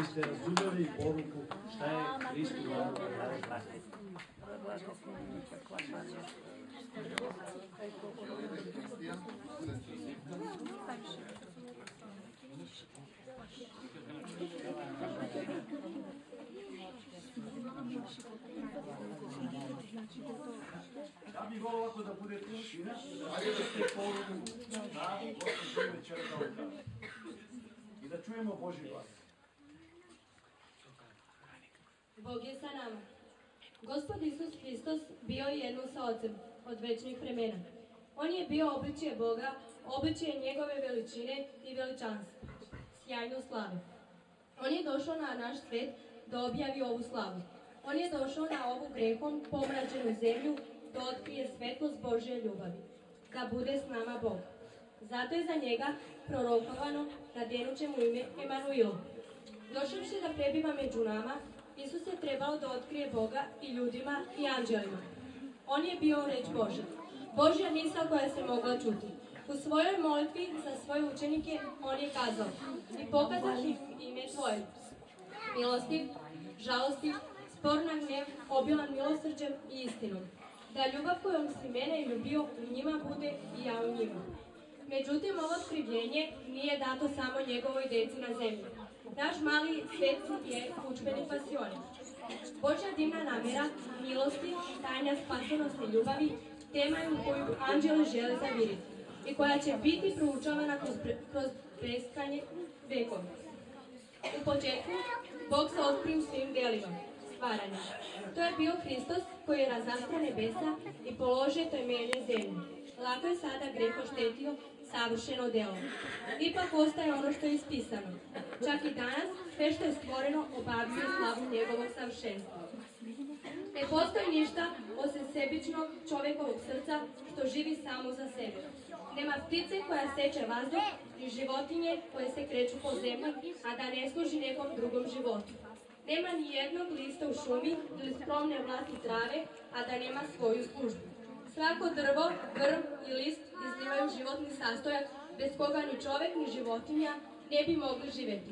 biste razumeli poruku šta je Hristu dao da daje pravi. Ja bih volio ovako da bude tišina, da čujete poruku na Gospodinu večera da vam kaže. I da čujemo Božji glas. Bog je sa nama. Gospod Isus Hristos bio je jedno sa Otcem od večnih vremena. On je bio obličje Boga, obličje njegove veličine i veličanstva, sjajno slave. On je došao na naš svet da objavi ovu slavu. On je došao na ovu grehom pomračenu zemlju da otkrije svetlost Božje ljubavi, da bude s nama Bog. Zato je za njega prorokovano nadjenuće mu ime Emanuil. Došavši da prebiva među nama, Isus je trebalo da otkrije Boga i ljudima i anđelima. On je bio reč Božja, Božja misao koja se mogla čuti. U svojoj molitvi za svoje učenike on je kazao: i pokazah im ime Tvoje, milostiv, žalostiv, sporna gnev, obilan milosrđem i istinom, da ljubav kojom si mene ljubio u njima bude i ja u njima. Međutim, ovo otkrivenje nije dato samo njegovoj deci na zemlji. Naš mali svet je učbenik pasione. Božja divna namjera, milosti, tajna spasonosti i ljubavi, tema je u koju anđele žele zaviriti i koja će biti proučavana kroz preskanje vekova. U početku, Bog se otkrio u svim delima stvaranja. To je bio Hristos koji je razastro nebesa i položio temelje zemlje. Lako je sada greh oštetio savršeno delo. Ipak ostaje ono što je ispisano. Čak i danas sve što je stvoreno obavljuje slavu njegovog savršenstva. Ne postoji ništa osim sebičnog čovjekovog srca što živi samo za sebe. Nema ptice koja seče vazduh i životinje koje se kreću po zemlji, a da ne služi nekom drugom životu. Nema ni jednog lista u šumi ili skromne vlasti trave, a da nema svoju službu. Svako drvo, vrv i list izlivaju životni sastojak bez koga ni čovjek ni životinja ne bi mogli živjeti.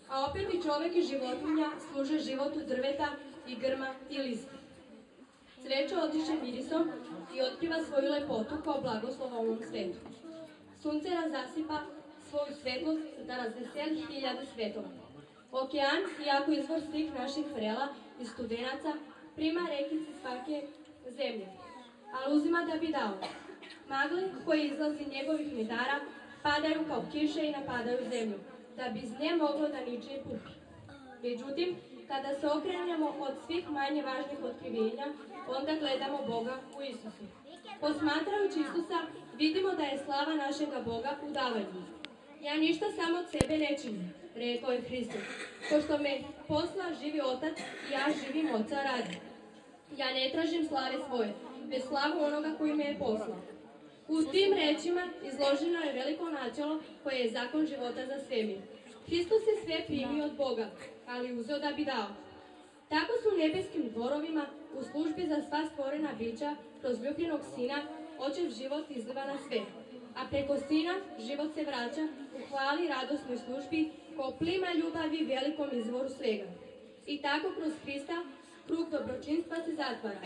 A opet i čovjek i životinja služe životu drveta i grma i lista. Cveće otiše mirisom i otkriva svoju lepotu kao blagoslov ovom svetu. Sunce nam zasipa svoju svetlost da razveseli hiljade svetova. Okean, iako izvor svih naših vrela i studenaca, prima rekice svake zemlje, ali uzima da bi dao. Magle koje izlazi njegovih medara padaju kao kiše i napadaju zemlju, da bi iz nje moglo da niče i puki. Međutim, kada se okrenemo od svih manje važnih otkrivenja, onda gledamo Boga u Isusu. Posmatrajući Isusa, vidimo da je slava našega Boga u davanju. Ja ništa samo od sebe ne činim, rekao je Hristos. Pošto me posla živi Otac, ja živim Oca radi. Ja ne tražim slave svoje, već slavu onoga koji me je poslao. U tim rečima izloženo je veliko načelo koje je zakon života za svemir. Hristos je sve primio od Boga, ali uzeo da bi dao. Tako su u nebeskim dvorovima u službi za sva stvorena bića kroz ljubljenog Sina Očev život izliva na sve, a preko Sina život se vraća u hvali radosnoj službi kao plima ljubavi velikom izvoru svega. I tako kroz Hrista krug dobročinstva se zatvara,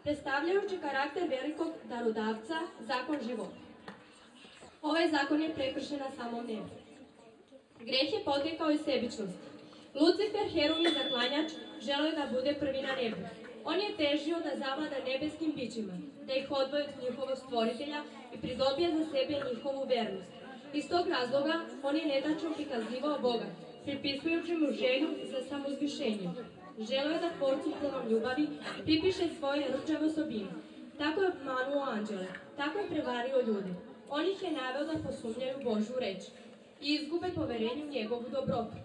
predstavljajući karakter velikog darodavca, zakon života. Ovaj zakon je prekršen na samom nebu. Greh je potekao iz sebičnosti. Lucifer, heruvin zaklanjač, želeo da bude prvi na nebu. On je težio da zavlada nebeskim bićima, da ih odvoji od njihovog stvoritelja i pridobije za sebe njihovu vernost. Iz tog razloga on je netačno prikazivao Boga, pripisujući mu želju za samozvišenje. Želeo je da tvorcu punom ljubavi pripiše svoje rđave osobine. Tako je obmanuo anđele, tako je prevario ljude. On ih je naveo da posumnjaju Božju reč i izgube poverenje u njegovu dobrotu.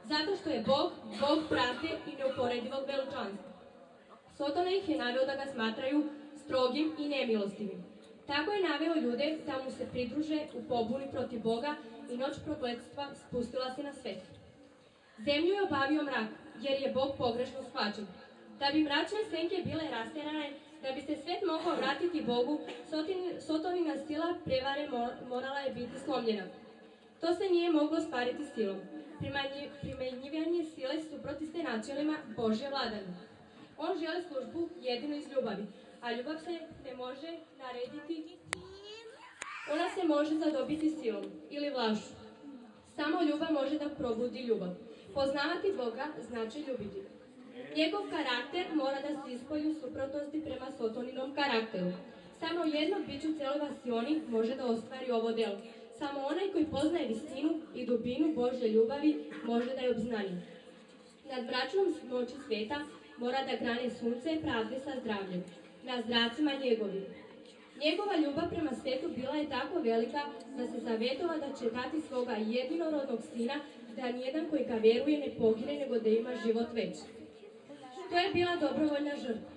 Zato što je Bog, Bog pravde i neuporedivog veličanstva. Sotona ih je naveo da ga smatraju strogim i nemilostivim. Tako je naveo ljude da mu se pridruže u pobuni protiv Boga i noć prokletstva spustila se na svet. Zemlju je obavio mrak, jer je Bog pogrešno shvaćen. Da bi mračne senke bile rasterane, da bi se svet mogao vratiti Bogu, Sotonina sila prevare morala je biti slomljena. To se nije moglo ostvariti silom. Primenjivanje sile suprotiste načelima Božje vladavine. On želi službu jedino iz ljubavi, a ljubav se ne može narediti. Ona se može zadobiti silom ili vlašću. Samo ljubav može da probudi ljubav. Poznavati Boga znači ljubiti. Njegov karakter mora da se ispolji u suprotnosti prema Sotoninom karakteru. Samo jedno biće u celoj vasioni može da ostvari ovo delo. Samo onaj koji poznaje visinu i dubinu Božje ljubavi može da je obznani. Nad bračnom moći sveta mora da grane sunce pravde sa zdravljem, na zracima njegovim. Njegova ljubav prema svetu bila je tako velika da se zavetova da će dati svoga jedinorodnog sina, da nijedan koji ga veruje ne pogine, nego da ima život večni. To je bila dobrovoljna žrtva.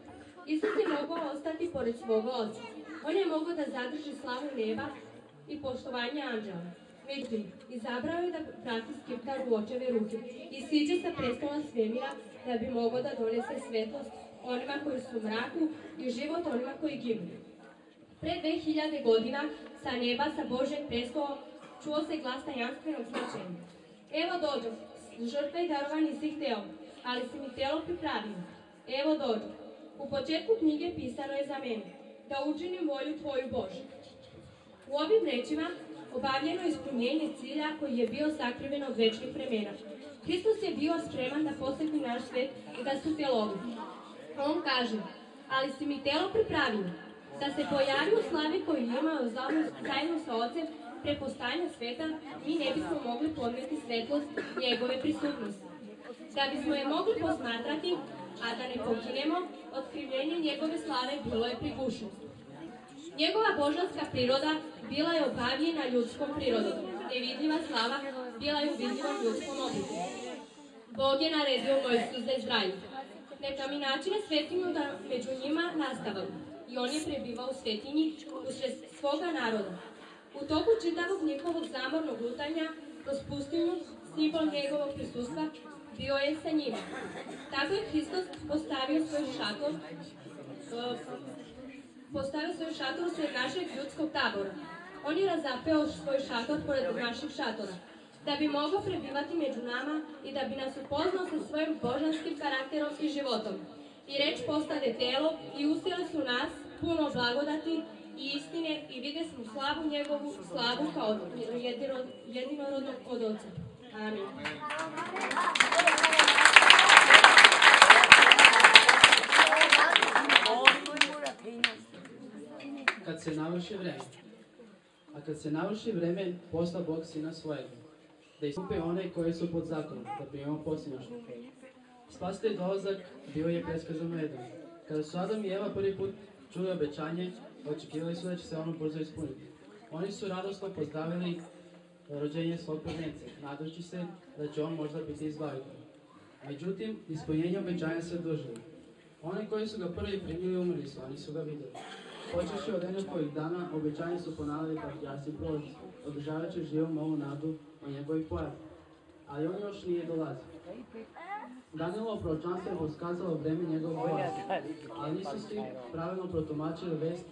Isus je mogao ostati pored svoga oca. On je mogao da zadrži slavu neba i poštovanje anđela. Međutim, izabrao je da prati skiptar u očeve ruke i siđe sa prestola svemira da bi mogao da donese svetlost onima koji su u mraku i život onima koji ginu. Pre 2000 godina sa neba, sa Božeg prestola, čuo se glas tajanstvenog značenja. Evo dođu, žrtve i darovani si hteo, ali si mi telo pripravio. Evo dođu. U početku knjige pisano je za mene, da učinim volju tvoju Božju. U ovim rečima obavljeno je ispunjenje cilja koji je bio sakriven od večnih vremena. Hristos je bio spreman da poseti naš svet i da se telovi. On kaže, ali si mi telo pripravio, da se pojavi u slavi koju imao zajedno sa Ocem pre postajanja sveta, mi ne bismo mogli podneti svetlost njegove prisutnosti. Da bismo je mogli posmatrati, a da ne poginemo, otkrivljenje njegove slave bilo je prigušeno. Njegova božanska priroda bila je obavljena ljudskom prirodom. Nevidljiva slava bila je u vidljivom ljudskom obliku. Bog je naredio Mojsiju za Izrael. Neka mi načine svetinju da među njima nastavaju. I on je prebivao u svetinji usred svoga naroda. U toku čitavog njihovog zamornog lutanja kroz pustinju, simbol njegovog prisustva bio je sa njima. Tako je Hristos postavio svoj šator usred našeg ljudskog tabora. On je razapeo svoj šator pored naših šatora, da bi mogao prebivati među nama i da bi nas upoznao sa svojim božanskim karakterom i životom. I reč postade telo i usijeli su nas puno blagodati i istine i vide smo slavu njegovu, slavu kao jedinorodnog od Oca. Amin. Kad se navrši vreme. A kad se navrši vreme, posla Bog sina svojega, da iskupe one koji su pod zakonom, da primimo poslušnost. Spasitelj dolazak bio je predskazan u Edenu. Kada su Adam i Eva prvi put čuli obećanje, očekivali su da će se ono brzo ispuniti. Oni su radosno pozdravili rođenje svog prvenca, nadajući se da će on možda biti izbavitelj. Međutim, ispunjenje obećanja se odužilo. Oni koji su ga prvi primili umrli su, oni su ga vidjeli. Počeši od Enohovih dana, obećanje su ponavljali patrijarsi i proroci, održavajući živom ovu nadu o njegovoj pojavi. Ali on još nije dolazio. Danijelovo proročanstvo je poskazalo vreme njegovog dolaska, ali nisu svi pravilno protumačili vest.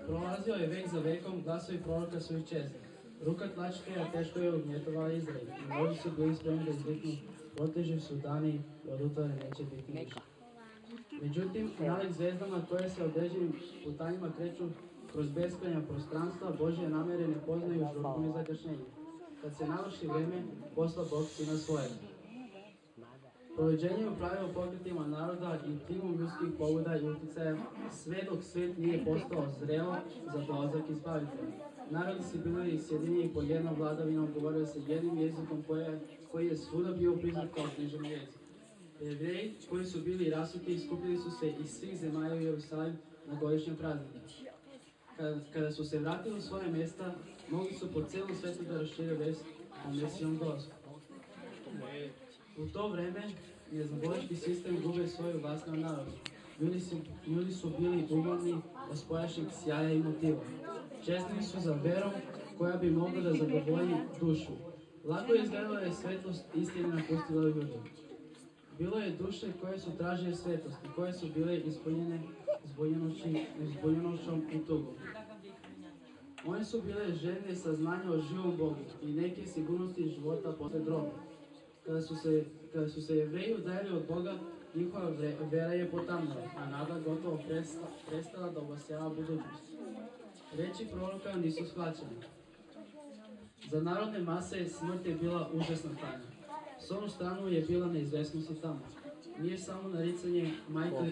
Prolazio je vek za vekom, glasovi proroka su iščezli. Ruka tlačitelja teško je ugnjetovala Izrael i mnogi su bili spremni da izviknu, oteži su dani i od utvore neće biti ništa. Međutim, nalik zvezdama koje se određenim putanjima kreću kroz beskrajna prostranstva, Božje namere ne poznaju žurkom i zakašnjenjem. Kad se navrši vreme, posla Bog sina svojega. Provođenjem upravljao pokretima naroda i timom ljudskih pobuda i uticaja, sve dok svet nije postao zreo za dolazak izbavitelja. Narodi su bili sjedinjeni pod jednom vladavinom, govorio se jednim jezikom koji je svuda bio priznat kao književni jezik. Jevreji koji su bili rasuti skupili su se iz svih zemalja u Jerusalim na godišnjem prazniku. Kada su se vratili u svoje mjesta, mogli su po celom svijetu da rašire vest o Mesijom dolasku. U to vreme neznabolički sistem gube svoju vlast na narodu. Ljudi su bili umorni od spojašnjeg sjaja i motiva. Čestili su za verom koja bi mogla da zadovolji dušu. Lako je izgledala je svetlost istine napustila ljude. Bilo je duše koje su tražile svetlost i koje su bile ispunjene zbunjenošćom i tugom. Oni su bile željne saznanja o živom Bogu i neke sigurnosti života posle groba. Kada su se Jevreji udaljili od Boga, njihova vera je potamnila, a nada gotovo prestala da obasjava budućnost. Reči proroka nisu shvaćene. Za narodne mase smrt je bila užasna tajna. S onu stranu je bila neizvesnost i tamo. Nije samo naricanje majka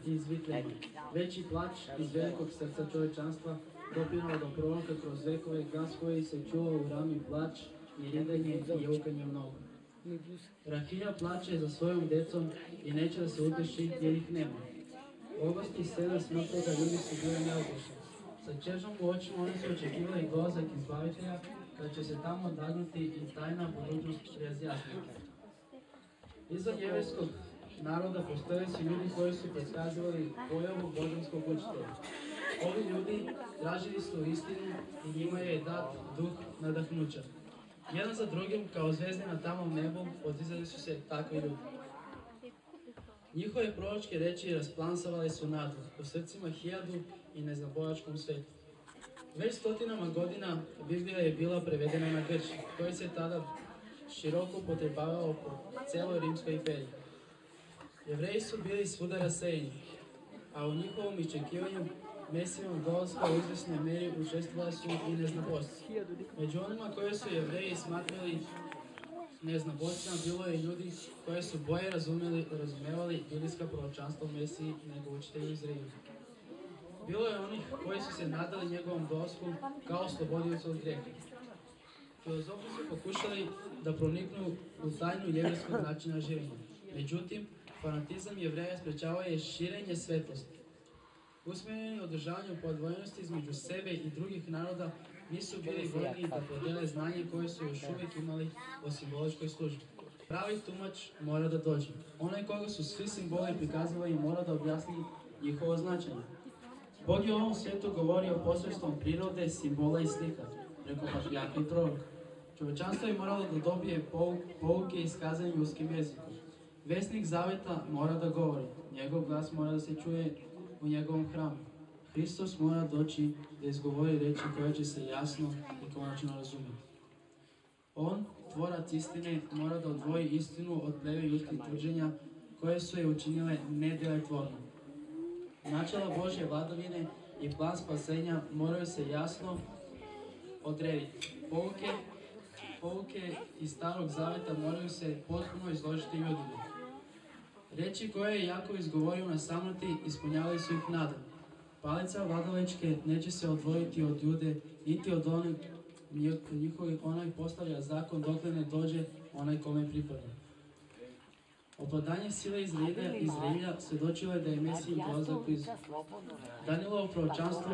iz Vitlema, već i plać iz velikog srca čovečanstva dopinao do proroka kroz vekove, glas koji se čuva u rami, plać i ridanje i jaukanje mnogo. Rahilja plače za svojom decom i neće da se uteši jer ih nema. Ogosti sela smrtoga ljudi su bili neobični. Sa čežom u očima oni su očekivali dolazak izbavitelja, kada će se tamo odagnuti i tajna budućnost razjasniti. Izvan jevrejskog naroda postojali su ljudi koji su predskazivali pojavu božanskog učitelja. Ovi ljudi tražili su istinu i njima je dat duh nadahnuća. Jedan za drugim, kao zvezde na tamnom nebu, podizali su se takvi ljudi. Njihove proročke reči rasplansavale su nadu u srcima hiljadu i neznabojačkom svetu. Već stotinama godina Biblija je bila prevedena na grčki, koji se tada široko upotrebavao po celoj Rimskoj imperiji. Jevreji su bili svuda rasejeni, a u njihovom iščekivanju Mesijevom dolaska u izvesnoj meri učestvovali su i neznabošci. Među onima koje su Jevreji smatrali neznabošcima bilo je ljudi koje su bolje razumevali biblijska proročanstva u Mesiji nego učitelji iz Rima. Bilo je onih koji su se nadali njegovom dolasku kao oslobodiocu od grijeha. Filozofi su pokušali da proniknu u tajnu jevrejskog načina življenja. Međutim, fanatizam Jevreja sprečavao je širenje svetlosti. Usmjereni održavanju podvojenosti između sebe i drugih naroda nisu bili voljni da podele znanje koje su još uvijek imali o simboličkoj službi. Pravi tumač mora da dođe. Onaj koga su svi simboli prikazivali mora da objasni njihovo značenje. Bog je u ovom svijetu govorio posredstvom prirode, simbola i slika, preko patrijarha i proroka. Čovečanstvo je moralo da dobije pouke iskazane ljudskim jezikom. Vesnik zaveta mora da govori, njegov glas mora da se čuje u njegovom hramu. Hristos mora doći da izgovori reči koje će se jasno i konačno razumjeti. On, tvorac istine, mora da odvoji istinu od pleve ljudskih tvrđenja koje su je učinile nedjelotvornom. Načela Božje vladavine i plan spasenja moraju se jasno odrediti. Pouke iz Starog Zaveta moraju se potpuno izložiti ljudima. Reči koje je Jakov izgovorio na samrti ispunjavali su ih nadam. Palica vladalačke neće se odvojiti od Jude, niti od onih njihovih onaj postavlja zakon dokle ne dođe onaj kome pripada. Opadanje sile Izraelja svjedočilo je da je Mesijin dolazak blizu. Danijelovo proročanstvo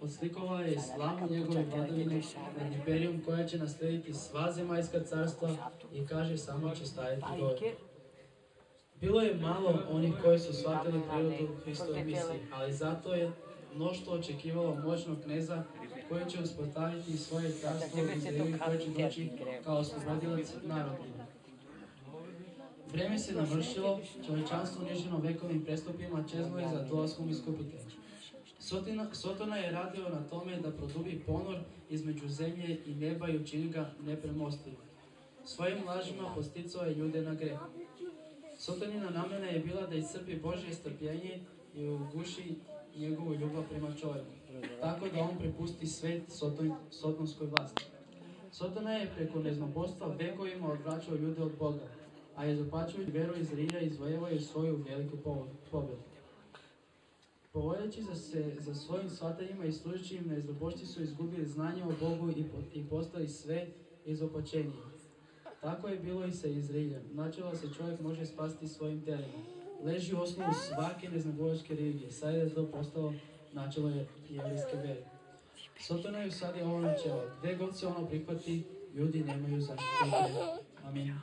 odslikovalo je slavu njegove vladavine nad imperijom koja će naslediti sva zemaljska carstva i kaže samo će stajati dole. Bilo je malo onih koji su shvatili prirodu Hristove misije, ali zato je mnoštvo očekivalo moćnog kneza koji će uspostaviti svoje carstvo u Izraelu koji će doći kao oslobodilac narodima. Vreme se navršilo, čovečanstvo uniženo vekovnim prestupima čezlo je za dolaskom iskupitelja. Sotona je radio na tome da produbi ponor između zemlje i neba i učini ga nepremostivim. Svojim lažima posticao je ljude na greh. Sotonina namjena je bila da iscrpi Božje strpljenje i uguši njegovu ljubav prema čovjeku, tako da on prepusti svet sotonskoj vlasti. Sotona je preko neznaboštva vekovima odvraćao ljude od Boga, a izopačujući veru Izraelja izvojevao je svoju veliku pobjedu. Povoljeći za svojim shvatanjima i služeći im neznabošti su izgubili znanje o Bogu i postali sve izopačeniji. Tako je bilo i sa Izraeljem. Načelo se čovjek može spasti svojim telima. Leži u osnovu svake neznabojačke religije. Sad je to postalo načelo jevrijske vere. Sotona je usadio ovo načelo. Gde god se ono prihvati, ljudi nemaju zaštitu. Amin.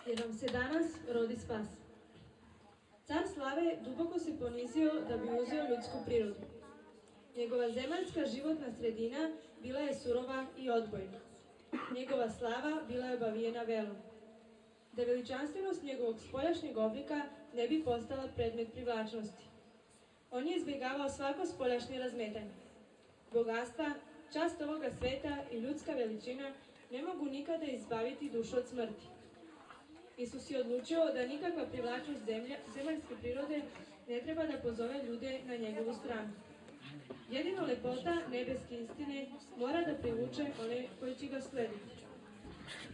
Jer nam se danas rodi spas. Car slave duboko se ponizio da bi uzeo ljudsku prirodu. Njegova zemaljska životna sredina bila je surova i odbojna. Njegova slava bila je obavijena velom. da veličanstvenost njegovog spoljašnjeg oblika ne bi postala predmet privlačnosti. On je izbjegavao svako spoljašnje razmetanje. Bogatstva, čast ovoga sveta i ljudska veličina ne mogu nikada izbaviti dušu od smrti. Isus je odlučio da nikakva privlačnost zemaljske prirode ne treba da pozove ljude na njegovu stranu. Jedino lepota nebeske istine mora da privuče one koji će ga slediti.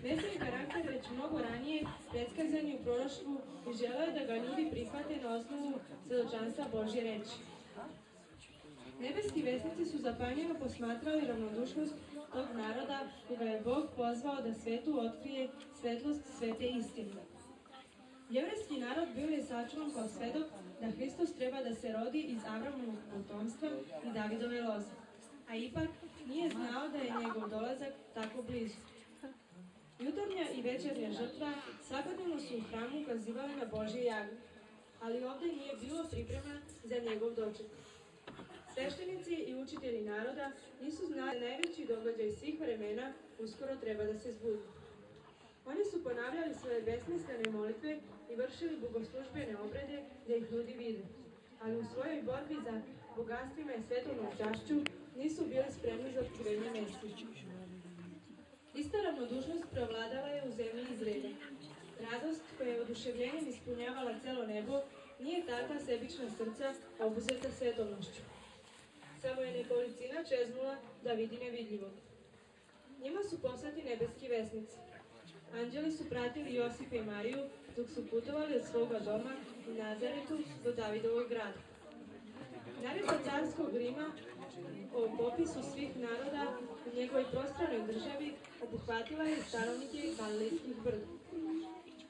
Mesijin karakter već mnogo ranije predskazan je u proroštvu i želeo je da ga ljudi prihvate na osnovu svedočanstva Božje reči. Nebeski vesnici su zapanjeno posmatrali ravnodušnost tog naroda koga je Bog pozvao da svetu otkrije svetlost svete istine. Jevrejski narod bio je sačuvan kao svedok da Hristos treba da se rodi iz Avramovog potomstva i Davidove loze, a ipak nije znao da je njegov dolazak tako blizu. Jutarnja i večernja žrtva svakodnevno su u hramu ukazivali na Božje jagnje, ali ovdje nije bilo priprema za njegov doček. Sveštenici i učitelji naroda nisu znali da najveći događaj svih vremena uskoro treba da se zbudi. Oni su ponavljali svoje besmislene molitve i vršili bogoslužbene obrede da ih ljudi vide, ali u svojoj borbi za bogatstvima i svetovnom čašću nisu bili spremni za otkrivenje Mesije. Ista ravnodušnost preovladala je u zemlji Izraela. Radost koja je oduševljenjem ispunjavala celo nebo nije takva sebična srca obuzeta svetovnošću. Samo je nekolicina čeznula da vidi nevidljivog. Njima su poslati nebeski vesnici. Anđeli su pratili Josipa i Mariju dok su putovali od svoga doma u Nazaretu do Davidovog grada. Naredba carskog Rima o popisu svih naroda u njegovoj prostranoj državi obuhvatila je stanovnike Galilejskih brda.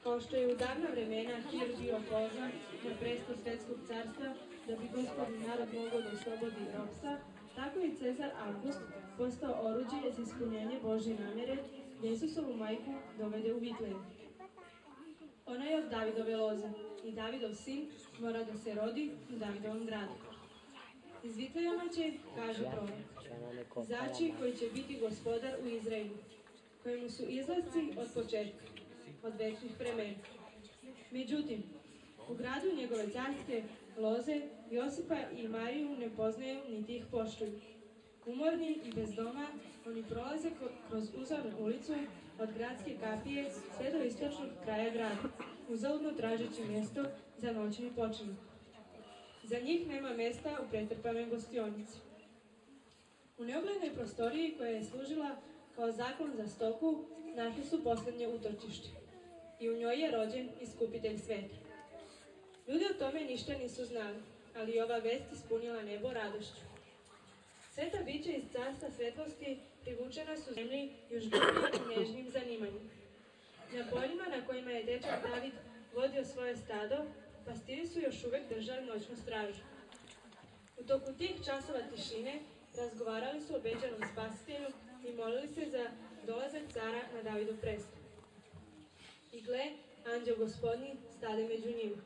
Kao što je u davna vremena Kir bio pozvan na presto svetskog carstva da bi gospodin narod mogao da oslobodi ropstva, tako je Cezar August postao oruđe za ispunjenje Božje namjere da Isusovu majku dovede u Vitlejem. Ona je od Davidove loze i Davidov sin mora da se rodi u Davidovom gradu. Iz Vitlejama će, kaže prorok, izaći koji će biti gospodar u Izraelu, kojemu su izlasci od početka, od večnih vremena. Međutim, u gradu njegove carske loze Josipa i Mariju ne poznaju niti ih poštuju. Umorni i bez doma, oni prolaze kroz uzavnu ulicu od gradske kapije sve do istočnog kraja grada, uzaludno tražeći mjesto za noćni počinak. Za njih nema mjesta u pretrpanoj gostionici. U neoglednoj prostoriji koja je služila kao zaklon za stoku, našli su posljednje utočište. I u njoj je rođen iskupitelj sveta. Ljudi o tome ništa nisu znali, ali ova vest ispunila nebo radošću. Sveta bića iz carstva svetlosti privučena su zemlji još drugim i nežnim zanimanjem. Na poljima na kojima je dečak David vodio svoje stado, pastiri su još uvek držali noćnu stražu. U toku tih časova tišine razgovarali su o obećanom spasitelju i molili se za dolazak cara na Davidov presto. I gle, anđeo gospodnji stade među njima.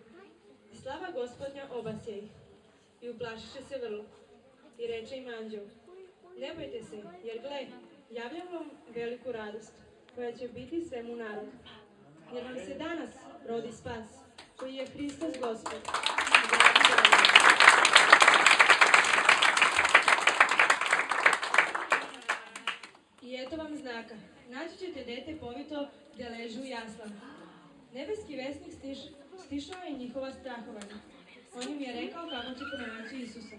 I slava gospodnja obasja ih. I uplašiše se vrlo. I reče im anđeo, ne bojte se, jer gle, javljam vam veliku radost, koja će biti svemu narodu. Jer vam se danas rodi spas, koji je Hristos Gospod. I eto vam znaka, naći ćete dete povito gdje leži u jaslama. Nebeski vesnik stišao je njihova strahovanja. On im je rekao kako će pronaći Isusa.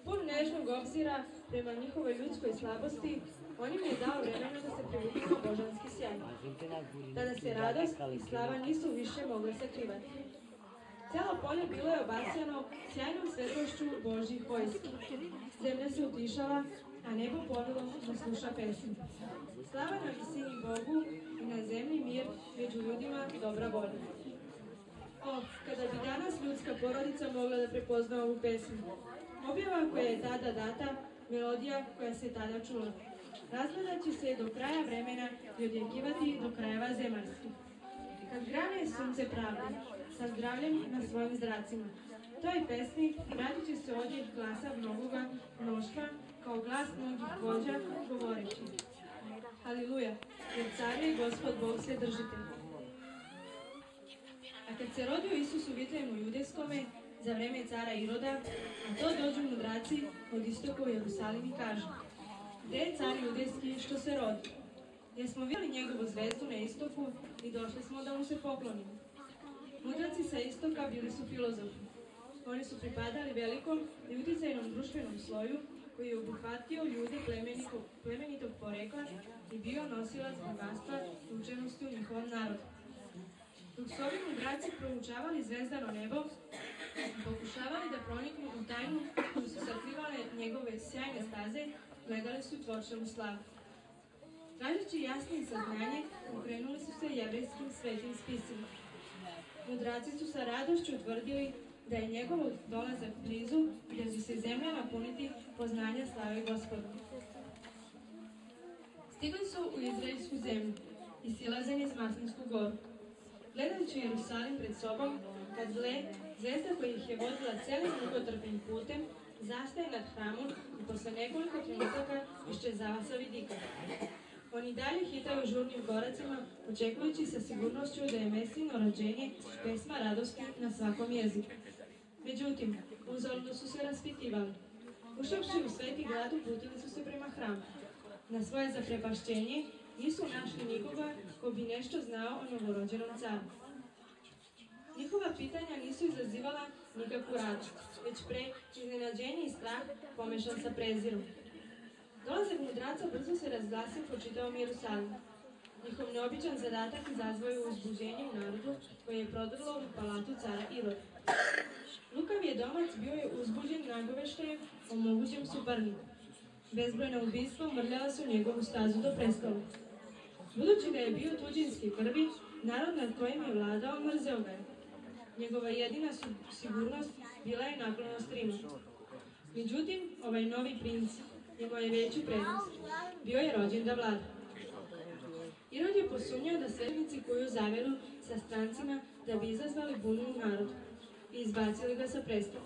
Pun nežnog obzira prema njihovoj ljudskoj slabosti, on im je dao vremena da se privuku na božanski sjaj. Tada se radost i slava nisu više mogle sakrivati. Celo polje bilo je obasjano sjajnom svetlošću Božjih vojski. Zemlja se utišala, a nebo ponulo da sluša pesmu. Slava na visini Bogu i na zemlji mir, među ljudima dobra volja. O, kada bi danas ljudska porodica mogla da prepozna ovu pesmu. Objava koja je tada data, melodija koja se tada čula. Razgledat će se do kraja vremena i odjekivati do krajeva zemaljskih. Kad grane sunce pravde, sa zdravljem na svojim zracima. Toj pesmi vratit će se odjek glasa mnogoga mnoštva, kao glas mnogih vođa govoreći. Haliluja, jer caruje Gospod Bog sve držite. A kad se rodio Isus u Vitlejemu Judejskome, za vreme cara Iroda, a to dođu mudraci od istoka u Jerusalim i kažu: Gde je car Judejski što se rodi? Jer smo vidjeli njegovu zvezdu na istoku i došli smo da mu se poklonimo. Mudraci sa istoka bili su filozofi. Oni su pripadali velikom i uticajnom društvenom sloju koji je obuhvatio ljude plemenitog porekla i bio nosilac bogatstva i učenosti u njihovom narodu. Dok su ovi mudraci proučavali zvezdano nebo, pokušavali da proniknu u tajnu koju su sakrivale njegove sjajne staze, gledali su tvorčanu slavu. Tražeći jasnije saznanje, okrenuli su se jevrejskim svetim spisima. Mudraci su sa radošću utvrdili da je njegov dolazak blizu, jer će se zemlja napuniti poznanja slave Gospoda. Stigli su u izraelsku zemlju i silazeni iz Maslinsku goru. Gledajući Jerusalim pred sobom, kad zvezda koja ih je vodila celim mukotrpnim putem, zastaje nad hramom i posle nekoliko trenutaka iščezava sa vidika. Oni dalje hitaju žurnim koracima, očekujući sa sigurnošću da je Mesino rođenje pesma radosti na svakom jeziku. Međutim, uzaludno su se raspitivali. Ušavši u sveti grad, uputili su se prema hramu. Na svoje zaprepašćenje nisu našli nikoga ko bi nešto znao o novorođenom caru. Njihova pitanja nisu izazivala nikakvu radost, već pre iznenađenje i strah pomešan sa prezirom. Dolazak mudraca brzo se razglasio po čitavom Jerusalimu. Njihov neobičan zadatak izazvao je uzbuđenje u narodu koje je prodrlo u palatu cara Iroda. Lukav je domac bio je uzbuđen nagoveštajem o mogućem suparniku. Bezbrojna ubistva mrljala su njegovu stazu do prestolu. Budući da je bio tuđinski krvi, narod nad kojim je vladao mrzeo ga je. Njegova jedina sigurnost bila je naklonost Rima. Međutim, ovaj novi princ imao je veću prednost. Bio je rođen da vlada. Irod je posumnjao da svećenici koju zaveru sa strancima da bi izazvali bunu u narodu i izbacili ga sa prestola.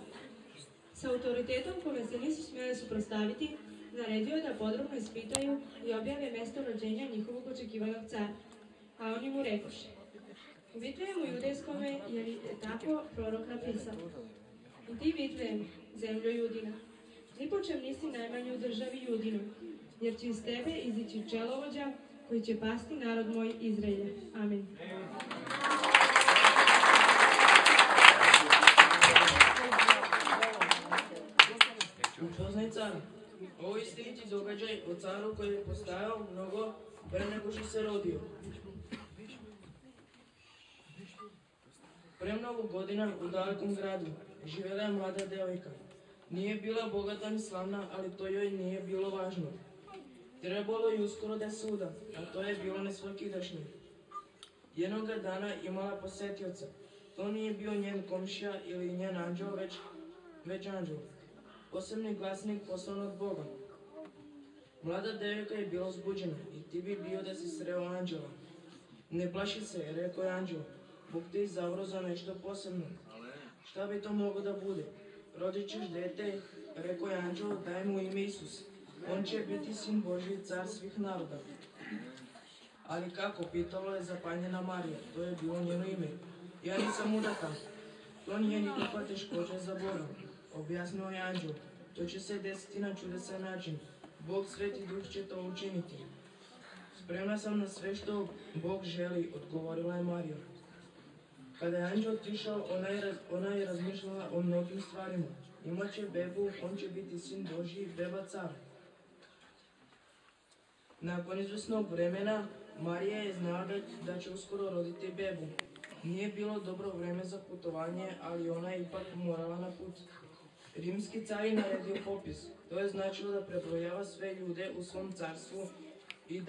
Sa autoritetom kome se nisu smjeli suprotstaviti, naredio je da podrobno ispitaju i objave mesto rođenja njihovog očekivanog cara. A oni mu rekoše: U Vitlejemu Judejskome je tako prorok napisao: I ti Vitlejem, zemljo Judina, ni po čem nisi najmanji u državi Judinom, jer će iz tebe izići čelovođa koji će pasti narod moj Izraelja. Amen. Upoznaj car, ovo je istiniti događaj o caru koji je postajao mnogo pre nego što se rodio. Pre mnogo godina u dalekom gradu živjela je mlada devojka. Nije bila bogata ni slavna, ali to joj nije bilo važno. Trebalo je uskoro da se uda, a to je bilo nesvakidašnje. Jednoga dana imala posetioca. To nije bio njen komšija ili njen anđeo, već anđeo. Posebni glasnik poslan od Boga. Mlada devojka je bila uzbuđena i ti bi bio da si sreo anđela. Ne plaši se, rekao je anđel. Bog te izabrao za nešto posebno. Šta bi to moglo da bude? Rodit ćeš dete, rekao je anđel, daj mu ime Isus. On će biti sin Božji, car svih naroda. Ali kako, pitala je zapanjena Marija, to je bilo njeno ime. Ja nisam udata. To nije nikakva teškoća za Boga, objasnio je anđel. To će se desiti na čudesan način. Bog Sveti Duh će to učiniti. Spremna sam na sve što Bog želi, odgovorila je Marija. Kada je anđel otišao, ona je razmišljala o mnogim stvarima. Imaće bebu, on će biti sin Božji, beba cara. Nakon izvesnog vremena, Marija je znala da će uskoro roditi bebu. Nije bilo dobro vreme za putovanje, ali ona je ipak morala na put. Rimski car je naredio popis. To je značilo da prebrojava sve ljude u svom carstvu i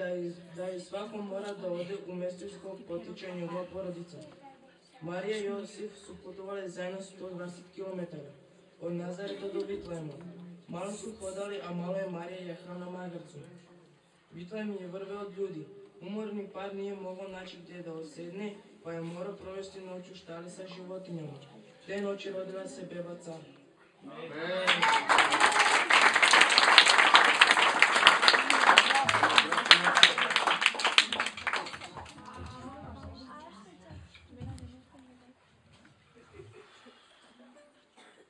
da je svako mora da ode u mesto iz kog potiče njegova porodica. Marija i Josif su putovali zajedno 120 km, od Nazareta do Vitlejema. Malo su hodali, a malo je Marija jehala na magarcu. Vitlejem je vrve od ljudi. Umorni par nije mogao naći gdje da osedne, pa je morao provesti noć u štali sa životinjama. Te noći rodila se beba car.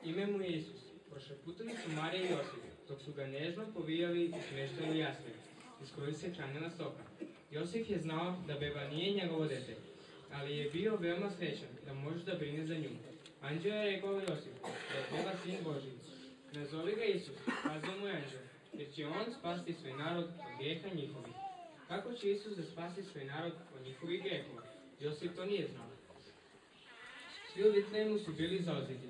Ime mu je Isus. Prošeputili su Marija i Josip, dok su ga nežno povijali i smještali u jasli, iz kojih se čanila soka. Josif je znao da beba nije njegovo dete, ali je bio veoma srećan da može da brine za nju. Anđeo je rekao Josifu da je beba sin Božji. Nazovi ga Isus, kazao mu je anđeo, jer će on spasti svoj narod od grijeha njihovih. Kako će Isus da spasi svoj narod od njihovih grehova? Josip to nije znao. Svi u Vitlejemu su bili zauzeti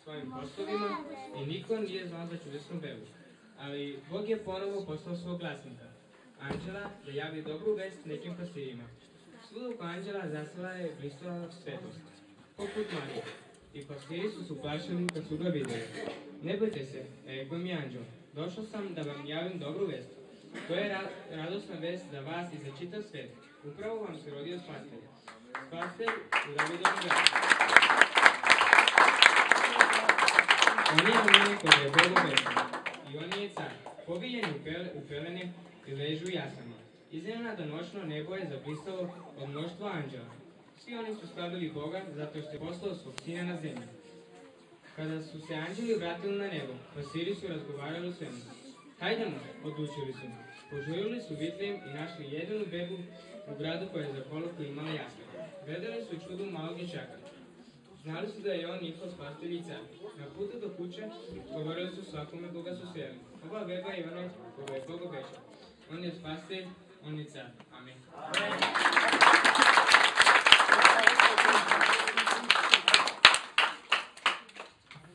svojim poslovima i niko nije znao za čudesnu bebu. Ali Bog je ponovo poslao svog glasnika, anđela, da javi dobru vest nekim pastirima. Svud oko anđela zasila je blistava svetost, poput Marije. I pastiri su se uplašili kad su ga vidjeli. Ne bojte se, rekao mi anđel, došao sam da vam javim dobru vest. To je radosna vest za vas i za čitav svet. Upravo vam se rodio spastelj. Spastelj u Davidovom gradu. On je onaj koji je Bogu večan. I on je car. Pobiljen u pelene i leži u jasama. Iznenada noćno nebo je zablistalo od mnoštva anđela. Svi oni su slavili Boga zato što je poslao svog sina na zemlju. Kada su se anđeli vratili na nebo, pastiri su razgovarali o svemu. Hajdemo, odlučili su. Požurili su Vitlejem i našli jedinu bebu u gradu koja je za poloku imala jasle. Gledali su čudu malog dječaka. Znali su da je on njihov spastelj i car. Na putu do kuće govorili su svakome koga su sreli. Ova beba je onaj koga je Bog obećao. On je spastelj, on je car. Amen.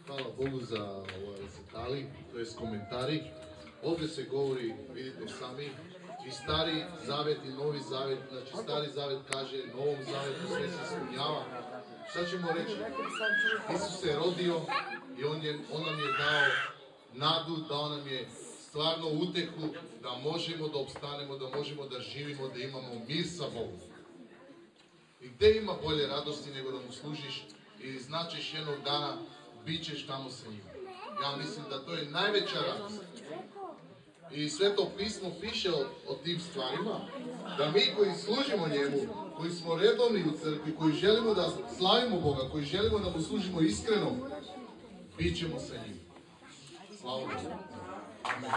Hvala Bogu za ovo recitali, to je komentari. Ovdje se govori, vidite sami, i stari zavet i novi zavet. Znači stari zavet kaže novom zavetu sve se ispunjava. Šta ćemo reći? Isus se rodio i on nam je dao nadu, dao nam je stvarno utehu da možemo da opstanemo, da možemo da živimo, da imamo mir sa Bogom. I gdje ima bolje radosti nego da mu služiš i značiš jednog dana bit ćeš tamo sa njim. Ja mislim da to je najveća radost. I Sveto pismo piše o tim stvarima, da mi koji služimo njemu, koji smo redovni u crkvi, koji želimo da slavimo Boga, koji želimo da mu služimo iskreno, bit ćemo sa njim. Slava Bogu. Amen.